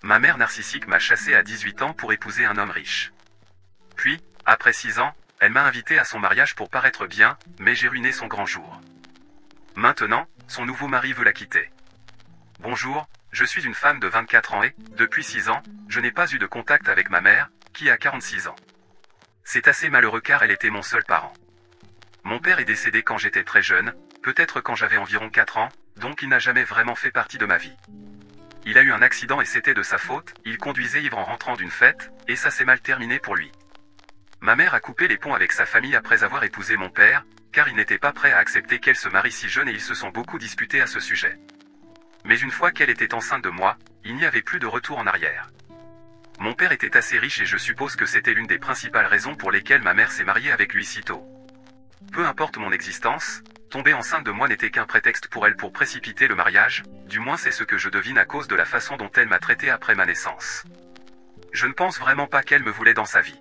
Ma mère narcissique m'a chassé à 18 ans pour épouser un homme riche. Puis, après 6 ans, elle m'a invité à son mariage pour paraître bien, mais j'ai ruiné son grand jour. Maintenant, son nouveau mari veut la quitter. Bonjour, je suis une femme de 24 ans et, depuis 6 ans, je n'ai pas eu de contact avec ma mère, qui a 46 ans. C'est assez malheureux car elle était mon seul parent. Mon père est décédé quand j'étais très jeune, peut-être quand j'avais environ 4 ans, donc il n'a jamais vraiment fait partie de ma vie. Il a eu un accident et c'était de sa faute, il conduisait ivre en rentrant d'une fête, et ça s'est mal terminé pour lui. Ma mère a coupé les ponts avec sa famille après avoir épousé mon père, car il n'était pas prêt à accepter qu'elle se marie si jeune et ils se sont beaucoup disputés à ce sujet. Mais une fois qu'elle était enceinte de moi, il n'y avait plus de retour en arrière. Mon père était assez riche et je suppose que c'était l'une des principales raisons pour lesquelles ma mère s'est mariée avec lui si tôt. Peu importe mon existence, tomber enceinte de moi n'était qu'un prétexte pour elle pour précipiter le mariage, du moins c'est ce que je devine à cause de la façon dont elle m'a traité après ma naissance. Je ne pense vraiment pas qu'elle me voulait dans sa vie.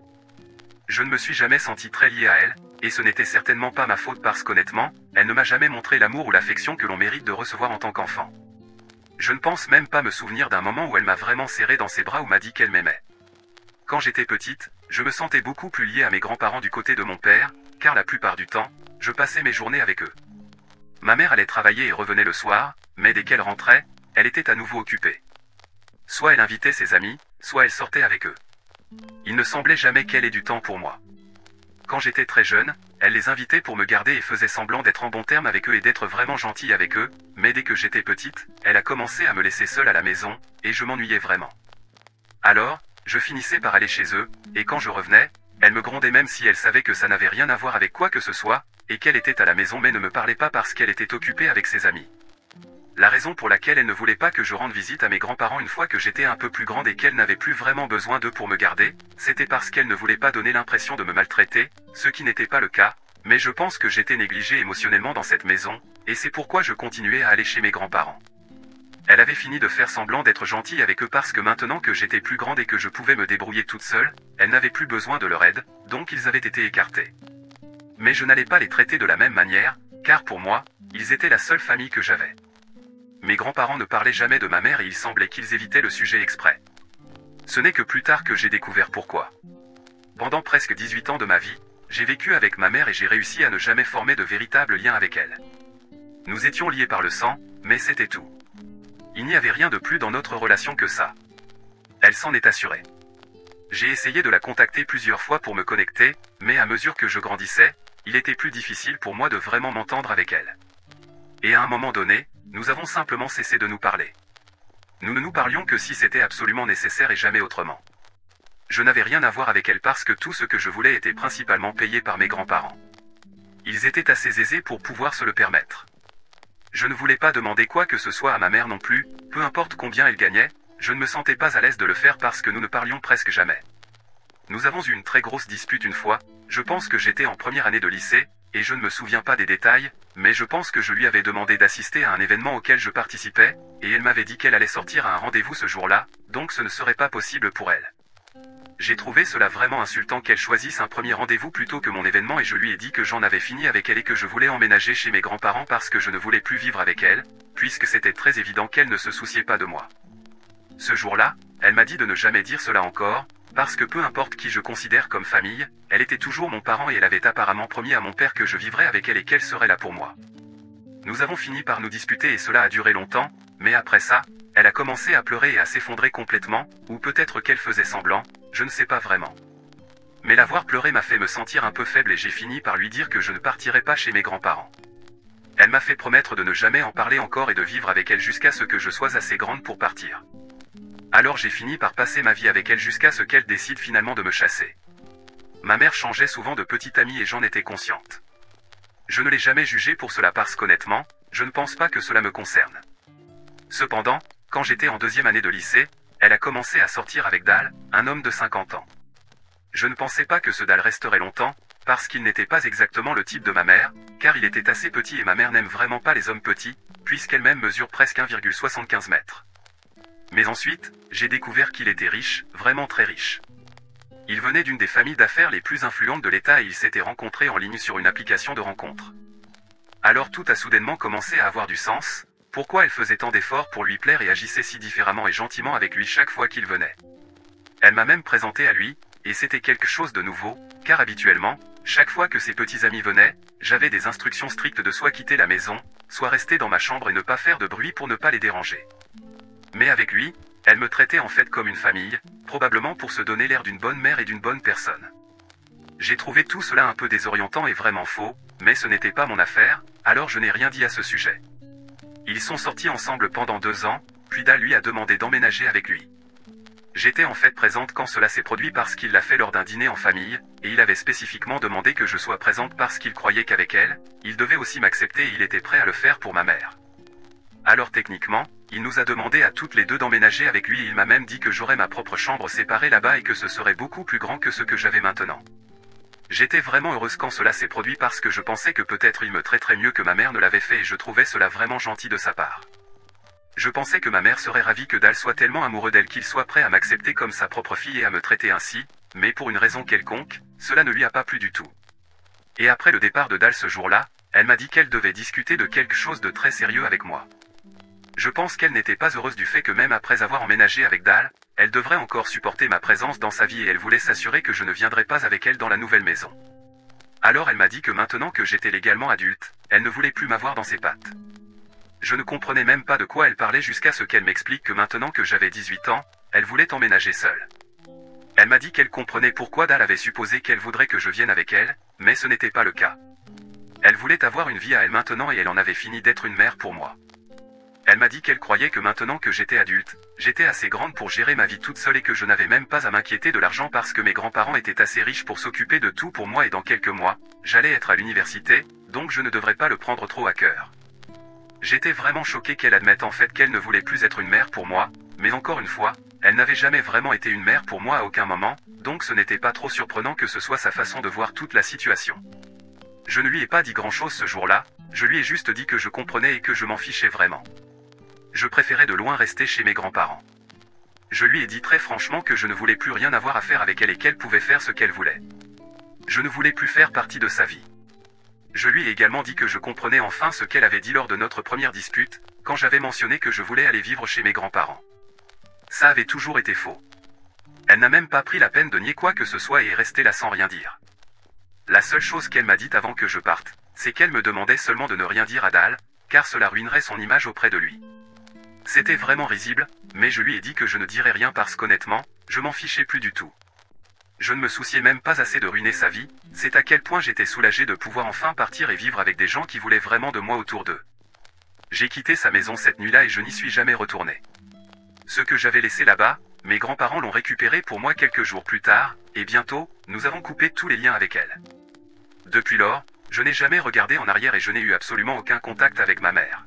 Je ne me suis jamais senti très lié à elle, et ce n'était certainement pas ma faute parce qu'honnêtement, elle ne m'a jamais montré l'amour ou l'affection que l'on mérite de recevoir en tant qu'enfant. Je ne pense même pas me souvenir d'un moment où elle m'a vraiment serré dans ses bras ou m'a dit qu'elle m'aimait. Quand j'étais petite, je me sentais beaucoup plus lié à mes grands-parents du côté de mon père, car la plupart du temps, je passais mes journées avec eux. Ma mère allait travailler et revenait le soir, mais dès qu'elle rentrait, elle était à nouveau occupée. Soit elle invitait ses amis, soit elle sortait avec eux. Il ne semblait jamais qu'elle ait du temps pour moi. Quand j'étais très jeune, elle les invitait pour me garder et faisait semblant d'être en bon terme avec eux et d'être vraiment gentille avec eux, mais dès que j'étais petite, elle a commencé à me laisser seule à la maison, et je m'ennuyais vraiment. Alors, je finissais par aller chez eux, et quand je revenais, elle me grondait même si elle savait que ça n'avait rien à voir avec quoi que ce soit, et qu'elle était à la maison mais ne me parlait pas parce qu'elle était occupée avec ses amis. La raison pour laquelle elle ne voulait pas que je rende visite à mes grands-parents une fois que j'étais un peu plus grande et qu'elle n'avait plus vraiment besoin d'eux pour me garder, c'était parce qu'elle ne voulait pas donner l'impression de me maltraiter, ce qui n'était pas le cas, mais je pense que j'étais négligé émotionnellement dans cette maison, et c'est pourquoi je continuais à aller chez mes grands-parents. Elle avait fini de faire semblant d'être gentille avec eux parce que maintenant que j'étais plus grande et que je pouvais me débrouiller toute seule, elle n'avait plus besoin de leur aide, donc ils avaient été écartés. Mais je n'allais pas les traiter de la même manière, car pour moi, ils étaient la seule famille que j'avais. Mes grands-parents ne parlaient jamais de ma mère et il semblait qu'ils évitaient le sujet exprès. Ce n'est que plus tard que j'ai découvert pourquoi. Pendant presque 18 ans de ma vie, j'ai vécu avec ma mère et j'ai réussi à ne jamais former de véritable lien avec elle. Nous étions liés par le sang, mais c'était tout. Il n'y avait rien de plus dans notre relation que ça. Elle s'en est assurée. J'ai essayé de la contacter plusieurs fois pour me connecter, mais à mesure que je grandissais, il était plus difficile pour moi de vraiment m'entendre avec elle. Et à un moment donné, nous avons simplement cessé de nous parler. Nous ne nous parlions que si c'était absolument nécessaire et jamais autrement. Je n'avais rien à voir avec elle parce que tout ce que je voulais était principalement payé par mes grands-parents. Ils étaient assez aisés pour pouvoir se le permettre. Je ne voulais pas demander quoi que ce soit à ma mère non plus, peu importe combien elle gagnait, je ne me sentais pas à l'aise de le faire parce que nous ne parlions presque jamais. Nous avons eu une très grosse dispute une fois, je pense que j'étais en première année de lycée, et je ne me souviens pas des détails, mais je pense que je lui avais demandé d'assister à un événement auquel je participais, et elle m'avait dit qu'elle allait sortir à un rendez-vous ce jour-là, donc ce ne serait pas possible pour elle. J'ai trouvé cela vraiment insultant qu'elle choisisse un premier rendez-vous plutôt que mon événement et je lui ai dit que j'en avais fini avec elle et que je voulais emménager chez mes grands-parents parce que je ne voulais plus vivre avec elle, puisque c'était très évident qu'elle ne se souciait pas de moi. Ce jour-là, elle m'a dit de ne jamais dire cela encore, parce que peu importe qui je considère comme famille, elle était toujours mon parent et elle avait apparemment promis à mon père que je vivrais avec elle et qu'elle serait là pour moi. Nous avons fini par nous disputer et cela a duré longtemps, mais après ça, elle a commencé à pleurer et à s'effondrer complètement, ou peut-être qu'elle faisait semblant, je ne sais pas vraiment. Mais la voir pleurer m'a fait me sentir un peu faible et j'ai fini par lui dire que je ne partirais pas chez mes grands-parents. Elle m'a fait promettre de ne jamais en parler encore et de vivre avec elle jusqu'à ce que je sois assez grande pour partir. Alors j'ai fini par passer ma vie avec elle jusqu'à ce qu'elle décide finalement de me chasser. Ma mère changeait souvent de petite amie et j'en étais consciente. Je ne l'ai jamais jugée pour cela parce qu'honnêtement, je ne pense pas que cela me concerne. Cependant, quand j'étais en deuxième année de lycée, elle a commencé à sortir avec Dal, un homme de 50 ans. Je ne pensais pas que ce Dal resterait longtemps, parce qu'il n'était pas exactement le type de ma mère, car il était assez petit et ma mère n'aime vraiment pas les hommes petits, puisqu'elle-même mesure presque 1,75 m. Mais ensuite, j'ai découvert qu'il était riche, vraiment très riche. Il venait d'une des familles d'affaires les plus influentes de l'État et ils s'étaient rencontrés en ligne sur une application de rencontre. Alors tout a soudainement commencé à avoir du sens, Pourquoi elle faisait tant d'efforts pour lui plaire et agissait si différemment et gentiment avec lui chaque fois qu'il venait. Elle m'a même présenté à lui, et c'était quelque chose de nouveau, car habituellement, chaque fois que ses petits amis venaient, j'avais des instructions strictes de soit quitter la maison, soit rester dans ma chambre et ne pas faire de bruit pour ne pas les déranger. Mais avec lui, elle me traitait en fait comme une famille, probablement pour se donner l'air d'une bonne mère et d'une bonne personne. J'ai trouvé tout cela un peu désorientant et vraiment faux, mais ce n'était pas mon affaire, alors je n'ai rien dit à ce sujet. Ils sont sortis ensemble pendant 2 ans, puis Dal lui a demandé d'emménager avec lui. J'étais en fait présente quand cela s'est produit parce qu'il l'a fait lors d'un dîner en famille, et il avait spécifiquement demandé que je sois présente parce qu'il croyait qu'avec elle, il devait aussi m'accepter et il était prêt à le faire pour ma mère. Alors techniquement, il nous a demandé à toutes les deux d'emménager avec lui et il m'a même dit que j'aurais ma propre chambre séparée là-bas et que ce serait beaucoup plus grand que ce que j'avais maintenant. J'étais vraiment heureuse quand cela s'est produit parce que je pensais que peut-être il me traiterait mieux que ma mère ne l'avait fait et je trouvais cela vraiment gentil de sa part. Je pensais que ma mère serait ravie que Dal soit tellement amoureux d'elle qu'il soit prêt à m'accepter comme sa propre fille et à me traiter ainsi, mais pour une raison quelconque, cela ne lui a pas plu du tout. Et après le départ de Dal ce jour-là, elle m'a dit qu'elle devait discuter de quelque chose de très sérieux avec moi. Je pense qu'elle n'était pas heureuse du fait que même après avoir emménagé avec Dal, elle devrait encore supporter ma présence dans sa vie et elle voulait s'assurer que je ne viendrais pas avec elle dans la nouvelle maison. Alors elle m'a dit que maintenant que j'étais légalement adulte, elle ne voulait plus m'avoir dans ses pattes. Je ne comprenais même pas de quoi elle parlait jusqu'à ce qu'elle m'explique que maintenant que j'avais 18 ans, elle voulait emménager seule. Elle m'a dit qu'elle comprenait pourquoi Dal avait supposé qu'elle voudrait que je vienne avec elle, mais ce n'était pas le cas. Elle voulait avoir une vie à elle maintenant et elle en avait fini d'être une mère pour moi. Elle m'a dit qu'elle croyait que maintenant que j'étais adulte, j'étais assez grande pour gérer ma vie toute seule et que je n'avais même pas à m'inquiéter de l'argent parce que mes grands-parents étaient assez riches pour s'occuper de tout pour moi et dans quelques mois, j'allais être à l'université, donc je ne devrais pas le prendre trop à cœur. J'étais vraiment choqué qu'elle admette en fait qu'elle ne voulait plus être une mère pour moi, mais encore une fois, elle n'avait jamais vraiment été une mère pour moi à aucun moment, donc ce n'était pas trop surprenant que ce soit sa façon de voir toute la situation. Je ne lui ai pas dit grand-chose ce jour-là, je lui ai juste dit que je comprenais et que je m'en fichais vraiment. Je préférais de loin rester chez mes grands-parents. Je lui ai dit très franchement que je ne voulais plus rien avoir à faire avec elle et qu'elle pouvait faire ce qu'elle voulait. Je ne voulais plus faire partie de sa vie. Je lui ai également dit que je comprenais enfin ce qu'elle avait dit lors de notre première dispute, quand j'avais mentionné que je voulais aller vivre chez mes grands-parents. Ça avait toujours été faux. Elle n'a même pas pris la peine de nier quoi que ce soit et est restée là sans rien dire. La seule chose qu'elle m'a dite avant que je parte, c'est qu'elle me demandait seulement de ne rien dire à Dal, car cela ruinerait son image auprès de lui. C'était vraiment risible, mais je lui ai dit que je ne dirais rien parce qu'honnêtement, je m'en fichais plus du tout. Je ne me souciais même pas assez de ruiner sa vie, c'est à quel point j'étais soulagé de pouvoir enfin partir et vivre avec des gens qui voulaient vraiment de moi autour d'eux. J'ai quitté sa maison cette nuit-là et je n'y suis jamais retourné. Ce que j'avais laissé là-bas, mes grands-parents l'ont récupéré pour moi quelques jours plus tard, et bientôt, nous avons coupé tous les liens avec elle. Depuis lors, je n'ai jamais regardé en arrière et je n'ai eu absolument aucun contact avec ma mère.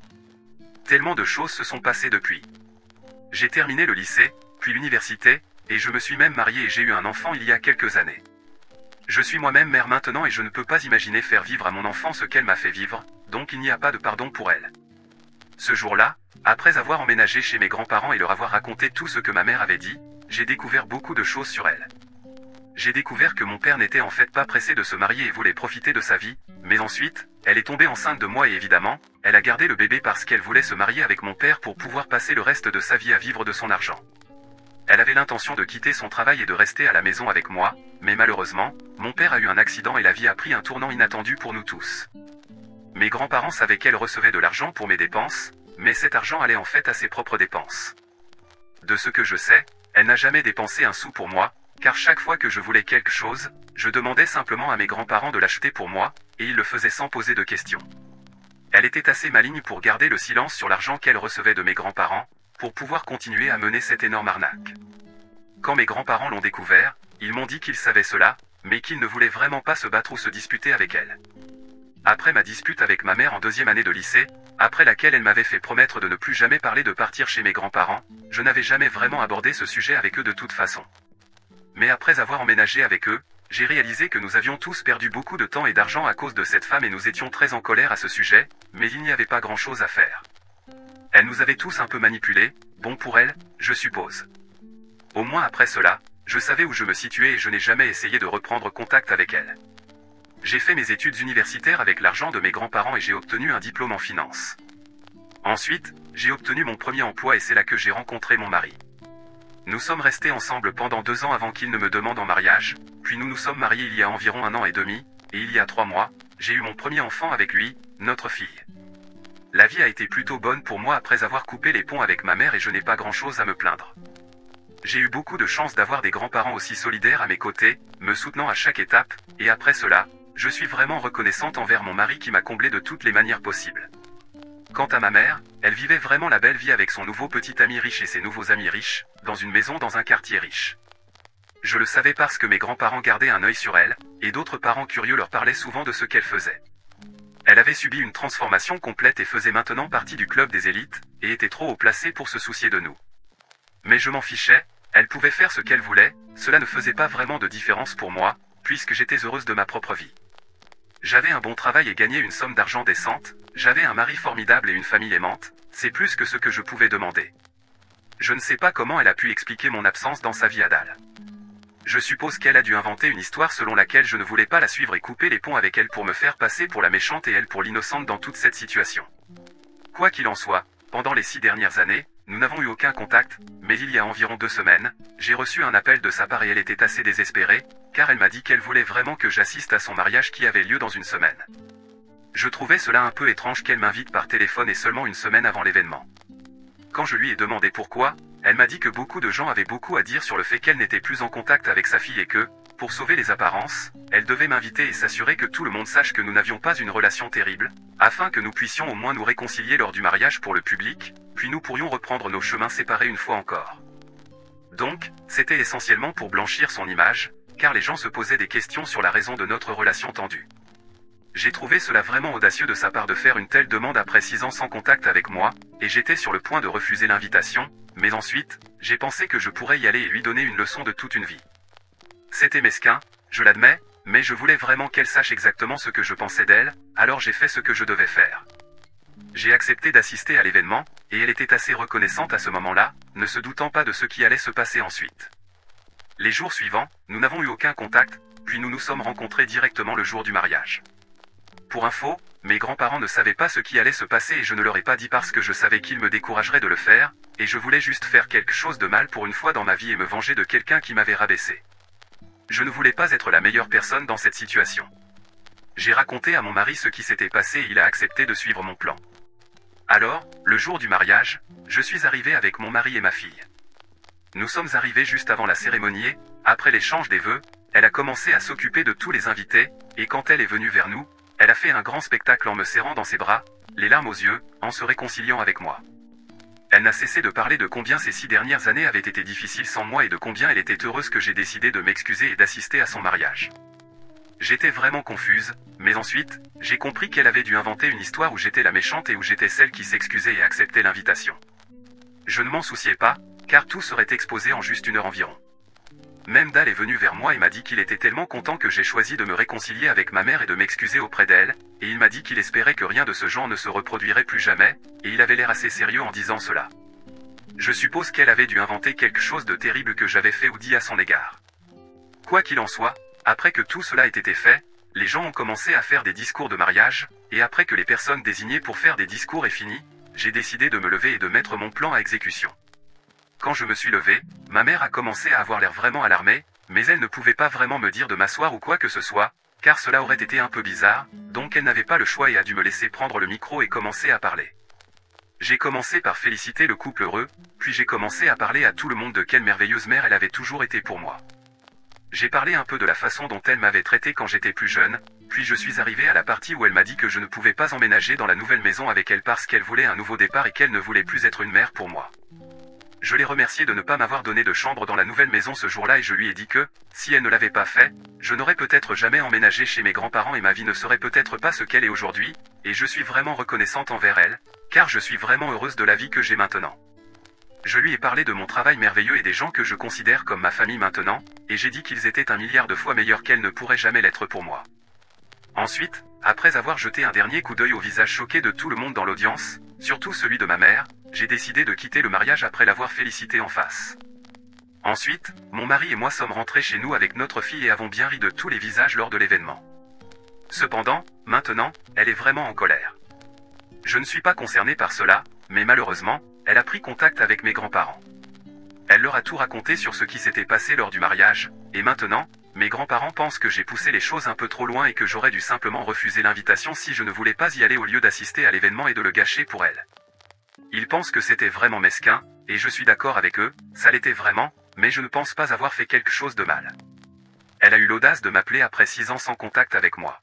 Tellement de choses se sont passées depuis. J'ai terminé le lycée, puis l'université, et je me suis même marié et j'ai eu un enfant il y a quelques années. Je suis moi-même mère maintenant et je ne peux pas imaginer faire vivre à mon enfant ce qu'elle m'a fait vivre, donc il n'y a pas de pardon pour elle. Ce jour-là, après avoir emménagé chez mes grands-parents et leur avoir raconté tout ce que ma mère avait dit, j'ai découvert beaucoup de choses sur elle. J'ai découvert que mon père n'était en fait pas pressé de se marier et voulait profiter de sa vie, mais ensuite, elle est tombée enceinte de moi et évidemment, elle a gardé le bébé parce qu'elle voulait se marier avec mon père pour pouvoir passer le reste de sa vie à vivre de son argent. Elle avait l'intention de quitter son travail et de rester à la maison avec moi, mais malheureusement, mon père a eu un accident et la vie a pris un tournant inattendu pour nous tous. Mes grands-parents savaient qu'elle recevait de l'argent pour mes dépenses, mais cet argent allait en fait à ses propres dépenses. De ce que je sais, elle n'a jamais dépensé un sou pour moi, car chaque fois que je voulais quelque chose, je demandais simplement à mes grands-parents de l'acheter pour moi, et ils le faisaient sans poser de questions. Elle était assez maligne pour garder le silence sur l'argent qu'elle recevait de mes grands-parents, pour pouvoir continuer à mener cette énorme arnaque. Quand mes grands-parents l'ont découvert, ils m'ont dit qu'ils savaient cela, mais qu'ils ne voulaient vraiment pas se battre ou se disputer avec elle. Après ma dispute avec ma mère en 2e année de lycée, après laquelle elle m'avait fait promettre de ne plus jamais parler de partir chez mes grands-parents, je n'avais jamais vraiment abordé ce sujet avec eux de toute façon. Mais après avoir emménagé avec eux, j'ai réalisé que nous avions tous perdu beaucoup de temps et d'argent à cause de cette femme et nous étions très en colère à ce sujet, mais il n'y avait pas grand-chose à faire. Elle nous avait tous un peu manipulés, bon pour elle, je suppose. Au moins après cela, je savais où je me situais et je n'ai jamais essayé de reprendre contact avec elle. J'ai fait mes études universitaires avec l'argent de mes grands-parents et j'ai obtenu un diplôme en finance. Ensuite, j'ai obtenu mon premier emploi et c'est là que j'ai rencontré mon mari. Nous sommes restés ensemble pendant 2 ans avant qu'il ne me demande en mariage, puis nous nous sommes mariés il y a environ 1 an et demi, et il y a 3 mois, j'ai eu mon premier enfant avec lui, notre fille. La vie a été plutôt bonne pour moi après avoir coupé les ponts avec ma mère et je n'ai pas grand-chose à me plaindre. J'ai eu beaucoup de chance d'avoir des grands-parents aussi solidaires à mes côtés, me soutenant à chaque étape, et après cela, je suis vraiment reconnaissante envers mon mari qui m'a comblé de toutes les manières possibles. Quant à ma mère, elle vivait vraiment la belle vie avec son nouveau petit ami riche et ses nouveaux amis riches, dans une maison dans un quartier riche. Je le savais parce que mes grands-parents gardaient un œil sur elle, et d'autres parents curieux leur parlaient souvent de ce qu'elle faisait. Elle avait subi une transformation complète et faisait maintenant partie du club des élites, et était trop haut placée pour se soucier de nous. Mais je m'en fichais, elle pouvait faire ce qu'elle voulait, cela ne faisait pas vraiment de différence pour moi, puisque j'étais heureuse de ma propre vie. J'avais un bon travail et gagnais une somme d'argent décente, j'avais un mari formidable et une famille aimante, c'est plus que ce que je pouvais demander. Je ne sais pas comment elle a pu expliquer mon absence dans sa vie à Dal. Je suppose qu'elle a dû inventer une histoire selon laquelle je ne voulais pas la suivre et couper les ponts avec elle pour me faire passer pour la méchante et elle pour l'innocente dans toute cette situation. Quoi qu'il en soit, pendant les 6 dernières années, nous n'avons eu aucun contact, mais il y a environ 2 semaines, j'ai reçu un appel de sa part et elle était assez désespérée, car elle m'a dit qu'elle voulait vraiment que j'assiste à son mariage qui avait lieu dans une semaine. Je trouvais cela un peu étrange qu'elle m'invite par téléphone et seulement une semaine avant l'événement. Quand je lui ai demandé pourquoi, elle m'a dit que beaucoup de gens avaient beaucoup à dire sur le fait qu'elle n'était plus en contact avec sa fille et que, pour sauver les apparences, elle devait m'inviter et s'assurer que tout le monde sache que nous n'avions pas une relation terrible, afin que nous puissions au moins nous réconcilier lors du mariage pour le public, puis nous pourrions reprendre nos chemins séparés une fois encore. Donc, c'était essentiellement pour blanchir son image, car les gens se posaient des questions sur la raison de notre relation tendue. J'ai trouvé cela vraiment audacieux de sa part de faire une telle demande après 6 ans sans contact avec moi, et j'étais sur le point de refuser l'invitation, mais ensuite, j'ai pensé que je pourrais y aller et lui donner une leçon de toute une vie. C'était mesquin, je l'admets, mais je voulais vraiment qu'elle sache exactement ce que je pensais d'elle, alors j'ai fait ce que je devais faire. J'ai accepté d'assister à l'événement, et elle était assez reconnaissante à ce moment-là, ne se doutant pas de ce qui allait se passer ensuite. Les jours suivants, nous n'avons eu aucun contact, puis nous nous sommes rencontrés directement le jour du mariage. Pour info, mes grands-parents ne savaient pas ce qui allait se passer et je ne leur ai pas dit parce que je savais qu'ils me décourageraient de le faire, et je voulais juste faire quelque chose de mal pour une fois dans ma vie et me venger de quelqu'un qui m'avait rabaissé. Je ne voulais pas être la meilleure personne dans cette situation. J'ai raconté à mon mari ce qui s'était passé et il a accepté de suivre mon plan. Alors, le jour du mariage, je suis arrivé avec mon mari et ma fille. Nous sommes arrivés juste avant la cérémonie et, après l'échange des vœux, elle a commencé à s'occuper de tous les invités, et quand elle est venue vers nous, elle a fait un grand spectacle en me serrant dans ses bras, les larmes aux yeux, en se réconciliant avec moi. Elle n'a cessé de parler de combien ces 6 dernières années avaient été difficiles sans moi et de combien elle était heureuse que j'ai décidé de m'excuser et d'assister à son mariage. J'étais vraiment confuse, mais ensuite, j'ai compris qu'elle avait dû inventer une histoire où j'étais la méchante et où j'étais celle qui s'excusait et acceptait l'invitation. Je ne m'en souciais pas, car tout serait exposé en juste 1 heure environ. Même Dal est venu vers moi et m'a dit qu'il était tellement content que j'ai choisi de me réconcilier avec ma mère et de m'excuser auprès d'elle, et il m'a dit qu'il espérait que rien de ce genre ne se reproduirait plus jamais, et il avait l'air assez sérieux en disant cela. Je suppose qu'elle avait dû inventer quelque chose de terrible que j'avais fait ou dit à son égard. Quoi qu'il en soit, après que tout cela ait été fait, les gens ont commencé à faire des discours de mariage, et après que les personnes désignées pour faire des discours aient fini, j'ai décidé de me lever et de mettre mon plan à exécution. Quand je me suis levé, ma mère a commencé à avoir l'air vraiment alarmée, mais elle ne pouvait pas vraiment me dire de m'asseoir ou quoi que ce soit, car cela aurait été un peu bizarre, donc elle n'avait pas le choix et a dû me laisser prendre le micro et commencer à parler. J'ai commencé par féliciter le couple heureux, puis j'ai commencé à parler à tout le monde de quelle merveilleuse mère elle avait toujours été pour moi. J'ai parlé un peu de la façon dont elle m'avait traité quand j'étais plus jeune, puis je suis arrivé à la partie où elle m'a dit que je ne pouvais pas emménager dans la nouvelle maison avec elle parce qu'elle voulait un nouveau départ et qu'elle ne voulait plus être une mère pour moi. Je l'ai remerciée de ne pas m'avoir donné de chambre dans la nouvelle maison ce jour-là et je lui ai dit que, si elle ne l'avait pas fait, je n'aurais peut-être jamais emménagé chez mes grands-parents et ma vie ne serait peut-être pas ce qu'elle est aujourd'hui, et je suis vraiment reconnaissante envers elle, car je suis vraiment heureuse de la vie que j'ai maintenant. Je lui ai parlé de mon travail merveilleux et des gens que je considère comme ma famille maintenant, et j'ai dit qu'ils étaient 1 milliard de fois meilleurs qu'elle ne pourrait jamais l'être pour moi. Ensuite, après avoir jeté un dernier coup d'œil au visage choqué de tout le monde dans l'audience, surtout celui de ma mère, j'ai décidé de quitter le mariage après l'avoir félicité en face. Ensuite, mon mari et moi sommes rentrés chez nous avec notre fille et avons bien ri de tous les visages lors de l'événement. Cependant, maintenant, elle est vraiment en colère. Je ne suis pas concerné par cela, mais malheureusement, elle a pris contact avec mes grands-parents. Elle leur a tout raconté sur ce qui s'était passé lors du mariage, et maintenant, mes grands-parents pensent que j'ai poussé les choses un peu trop loin et que j'aurais dû simplement refuser l'invitation si je ne voulais pas y aller au lieu d'assister à l'événement et de le gâcher pour elle. Ils pensent que c'était vraiment mesquin, et je suis d'accord avec eux, ça l'était vraiment, mais je ne pense pas avoir fait quelque chose de mal. Elle a eu l'audace de m'appeler après 6 ans sans contact avec moi.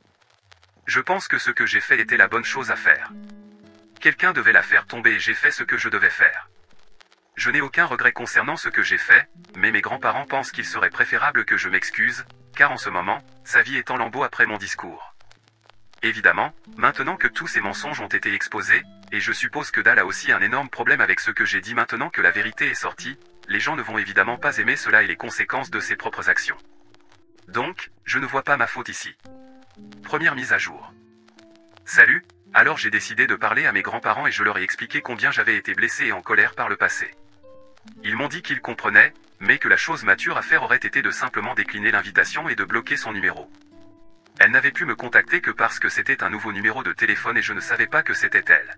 Je pense que ce que j'ai fait était la bonne chose à faire. Quelqu'un devait la faire tomber et j'ai fait ce que je devais faire. Je n'ai aucun regret concernant ce que j'ai fait, mais mes grands-parents pensent qu'il serait préférable que je m'excuse, car en ce moment, sa vie est en lambeaux après mon discours. Évidemment, maintenant que tous ces mensonges ont été exposés, et je suppose que Dal a aussi un énorme problème avec ce que j'ai dit maintenant que la vérité est sortie, les gens ne vont évidemment pas aimer cela et les conséquences de ses propres actions. Donc, je ne vois pas ma faute ici. Première mise à jour. Salut, alors j'ai décidé de parler à mes grands-parents et je leur ai expliqué combien j'avais été blessé et en colère par le passé. Ils m'ont dit qu'ils comprenaient, mais que la chose mature à faire aurait été de simplement décliner l'invitation et de bloquer son numéro. Elle n'avait pu me contacter que parce que c'était un nouveau numéro de téléphone et je ne savais pas que c'était elle.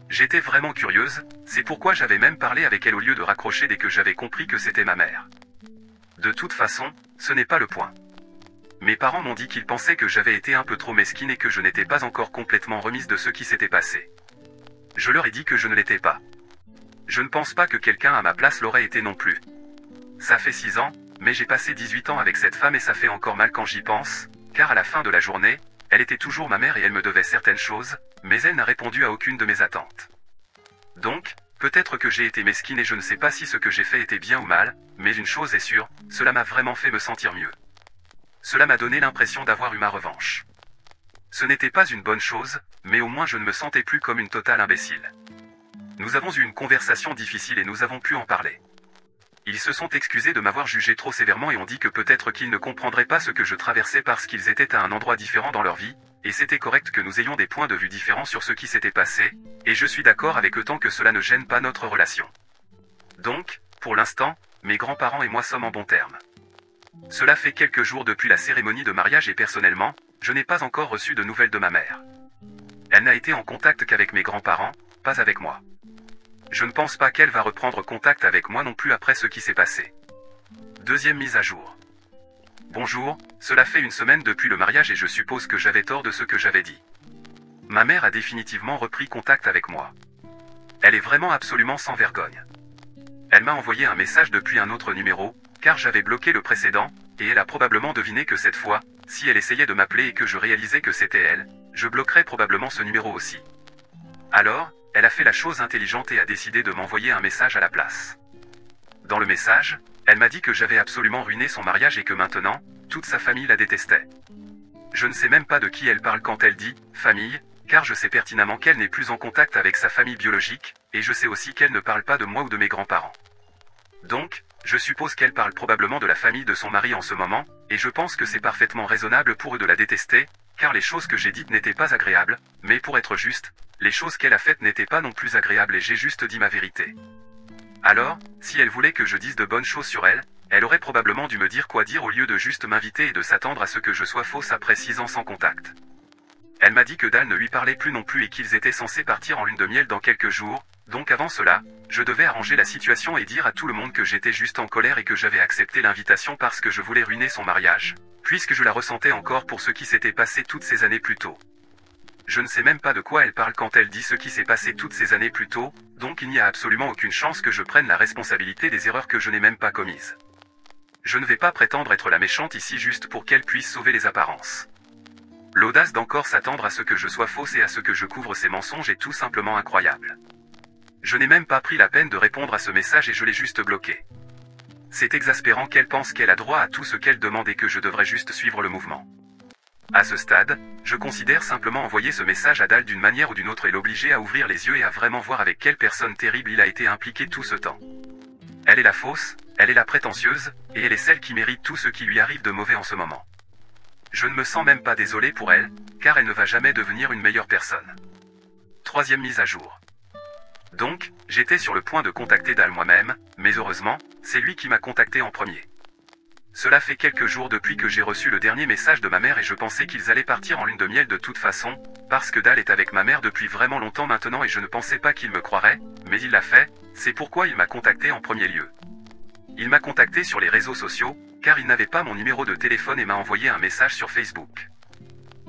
J'étais vraiment curieuse, c'est pourquoi j'avais même parlé avec elle au lieu de raccrocher dès que j'avais compris que c'était ma mère. De toute façon, ce n'est pas le point. Mes parents m'ont dit qu'ils pensaient que j'avais été un peu trop mesquine et que je n'étais pas encore complètement remise de ce qui s'était passé. Je leur ai dit que je ne l'étais pas. Je ne pense pas que quelqu'un à ma place l'aurait été non plus. Ça fait 6 ans, mais j'ai passé 18 ans avec cette femme et ça fait encore mal quand j'y pense, car à la fin de la journée, elle était toujours ma mère et elle me devait certaines choses, mais elle n'a répondu à aucune de mes attentes. Donc, peut-être que j'ai été mesquine et je ne sais pas si ce que j'ai fait était bien ou mal, mais une chose est sûre, cela m'a vraiment fait me sentir mieux. Cela m'a donné l'impression d'avoir eu ma revanche. Ce n'était pas une bonne chose, mais au moins je ne me sentais plus comme une totale imbécile. Nous avons eu une conversation difficile et nous avons pu en parler. Ils se sont excusés de m'avoir jugé trop sévèrement et ont dit que peut-être qu'ils ne comprendraient pas ce que je traversais parce qu'ils étaient à un endroit différent dans leur vie, et c'était correct que nous ayons des points de vue différents sur ce qui s'était passé, et je suis d'accord avec eux tant que cela ne gêne pas notre relation. Donc, pour l'instant, mes grands-parents et moi sommes en bons termes. Cela fait quelques jours depuis la cérémonie de mariage et personnellement, je n'ai pas encore reçu de nouvelles de ma mère. Elle n'a été en contact qu'avec mes grands-parents, pas avec moi. Je ne pense pas qu'elle va reprendre contact avec moi non plus après ce qui s'est passé. Deuxième mise à jour. Bonjour, cela fait 1 semaine depuis le mariage et je suppose que j'avais tort de ce que j'avais dit. Ma mère a définitivement repris contact avec moi. Elle est vraiment absolument sans vergogne. Elle m'a envoyé un message depuis un autre numéro, car j'avais bloqué le précédent, et elle a probablement deviné que cette fois, si elle essayait de m'appeler et que je réalisais que c'était elle, je bloquerais probablement ce numéro aussi. Alors, elle a fait la chose intelligente et a décidé de m'envoyer un message à la place. Dans le message, elle m'a dit que j'avais absolument ruiné son mariage et que maintenant, toute sa famille la détestait. Je ne sais même pas de qui elle parle quand elle dit « famille », car je sais pertinemment qu'elle n'est plus en contact avec sa famille biologique, et je sais aussi qu'elle ne parle pas de moi ou de mes grands-parents. Donc, je suppose qu'elle parle probablement de la famille de son mari en ce moment, et je pense que c'est parfaitement raisonnable pour eux de la détester, car les choses que j'ai dites n'étaient pas agréables, mais pour être juste, les choses qu'elle a faites n'étaient pas non plus agréables et j'ai juste dit ma vérité. Alors, si elle voulait que je dise de bonnes choses sur elle, elle aurait probablement dû me dire quoi dire au lieu de juste m'inviter et de s'attendre à ce que je sois fausse après 6 ans sans contact. Elle m'a dit que Dal ne lui parlait plus non plus et qu'ils étaient censés partir en lune de miel dans quelques jours, donc avant cela, je devais arranger la situation et dire à tout le monde que j'étais juste en colère et que j'avais accepté l'invitation parce que je voulais ruiner son mariage, puisque je la ressentais encore pour ce qui s'était passé toutes ces années plus tôt. Je ne sais même pas de quoi elle parle quand elle dit ce qui s'est passé toutes ces années plus tôt, donc il n'y a absolument aucune chance que je prenne la responsabilité des erreurs que je n'ai même pas commises. Je ne vais pas prétendre être la méchante ici juste pour qu'elle puisse sauver les apparences. L'audace d'encore s'attendre à ce que je sois fausse et à ce que je couvre ces mensonges est tout simplement incroyable. Je n'ai même pas pris la peine de répondre à ce message et je l'ai juste bloqué. C'est exaspérant qu'elle pense qu'elle a droit à tout ce qu'elle demande et que je devrais juste suivre le mouvement. À ce stade, je considère simplement envoyer ce message à Dal d'une manière ou d'une autre et l'obliger à ouvrir les yeux et à vraiment voir avec quelle personne terrible il a été impliqué tout ce temps. Elle est la fausse, elle est la prétentieuse, et elle est celle qui mérite tout ce qui lui arrive de mauvais en ce moment. Je ne me sens même pas désolé pour elle, car elle ne va jamais devenir une meilleure personne. Troisième mise à jour. Donc, j'étais sur le point de contacter Dal moi-même, mais heureusement, c'est lui qui m'a contacté en premier. Cela fait quelques jours depuis que j'ai reçu le dernier message de ma mère et je pensais qu'ils allaient partir en lune de miel de toute façon, parce que Dal est avec ma mère depuis vraiment longtemps maintenant et je ne pensais pas qu'il me croirait, mais il l'a fait, c'est pourquoi il m'a contacté en premier lieu. Il m'a contacté sur les réseaux sociaux, car il n'avait pas mon numéro de téléphone et m'a envoyé un message sur Facebook.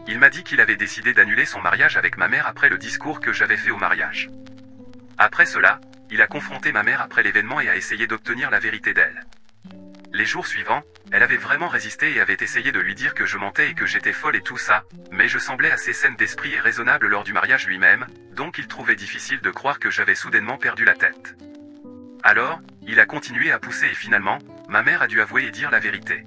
Il m'a dit qu'il avait décidé d'annuler son mariage avec ma mère après le discours que j'avais fait au mariage. Après cela, il a confronté ma mère après l'événement et a essayé d'obtenir la vérité d'elle. Les jours suivants, elle avait vraiment résisté et avait essayé de lui dire que je mentais et que j'étais folle et tout ça, mais je semblais assez saine d'esprit et raisonnable lors du mariage lui-même, donc il trouvait difficile de croire que j'avais soudainement perdu la tête. Alors, il a continué à pousser et finalement, ma mère a dû avouer et dire la vérité.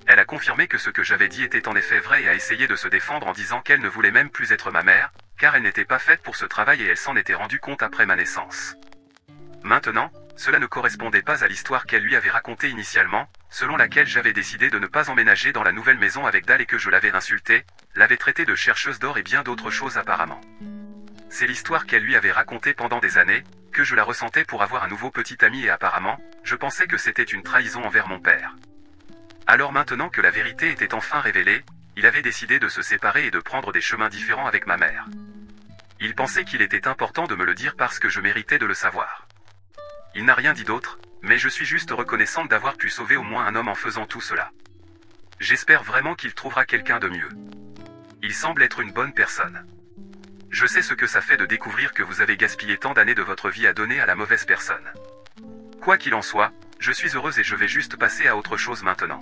Elle a confirmé que ce que j'avais dit était en effet vrai et a essayé de se défendre en disant qu'elle ne voulait même plus être ma mère, car elle n'était pas faite pour ce travail et elle s'en était rendue compte après ma naissance. Maintenant, cela ne correspondait pas à l'histoire qu'elle lui avait racontée initialement, selon laquelle j'avais décidé de ne pas emménager dans la nouvelle maison avec Dal et que je l'avais insultée, l'avais traitée de chercheuse d'or et bien d'autres choses apparemment. C'est l'histoire qu'elle lui avait racontée pendant des années, que je la ressentais pour avoir un nouveau petit ami et apparemment, je pensais que c'était une trahison envers mon père. Alors maintenant que la vérité était enfin révélée, il avait décidé de se séparer et de prendre des chemins différents avec ma mère. Il pensait qu'il était important de me le dire parce que je méritais de le savoir. Il n'a rien dit d'autre, mais je suis juste reconnaissante d'avoir pu sauver au moins un homme en faisant tout cela. J'espère vraiment qu'il trouvera quelqu'un de mieux. Il semble être une bonne personne. Je sais ce que ça fait de découvrir que vous avez gaspillé tant d'années de votre vie à donner à la mauvaise personne. Quoi qu'il en soit, je suis heureuse et je vais juste passer à autre chose maintenant.